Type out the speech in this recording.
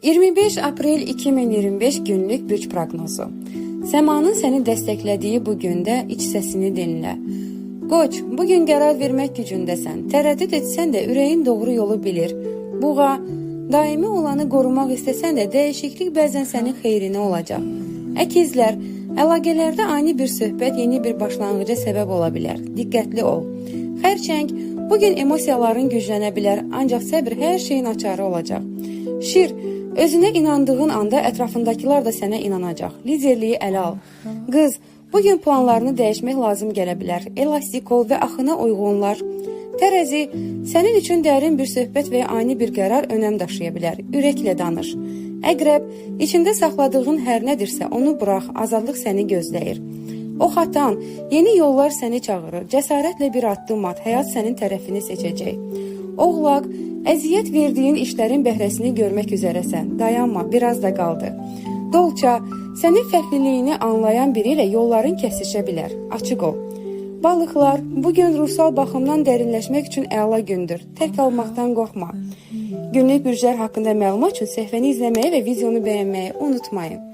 25 Aprel 2025 günlük bürç proqnozu. Səmanın səni dəstəklədiyi bu gündə iç səsini dinlə. Qoç, bugün qərar vermək gücündəsən. Tərəddüd etsən də ürəyin doğru yolu bilir. Buğa, daimi olanı qorumaq istəsən də dəyişiklik bəzən sənin xeyrinə olacaq. Əkizlər, əlaqələrdə ani bir söhbət yeni bir başlanğıca səbəb ola bilər. Diqqətli ol. Xərçəng, bugün emosiyaların güclənə bilər, ancaq səbr hər şeyin açarı olacaq. Şir, özünə inandığın anda ətrafındakılar da sənə inanacaq. Liderliyi ələ al. Qız, bugün planlarını dəyişmək lazım gələ bilər. Elastik ol və axına uyğunlar. Tərəzi, sənin üçün dərin bir söhbət və ani bir qərar önəm daşıya bilər. Ürəklə danış. Əqrəb, içində saxladığın hər nədirsə onu burax, azadlıq səni gözləyir. Ox atan, yeni yollar səni çağırır. Cəsarətlə bir addım at, həyat sənin tərəfini seçəcək. Oğlaq, əziyyət verdiyin işlərin bəhrəsini görmək üzərəsən. Dayanma, biraz da qaldı. Dolça, sənin fərqliliyini anlayan biri ilə yolların kəsişə bilər. Açıq ol. Balıqlar, bugün ruhsal baxımdan dərinləşmək üçün əla gündür. Tək qalmaqdan qorxma. Günlük bürclər haqqında məlumat üçün səhifəni izləməyi və videonu bəyənməyi unutmayın.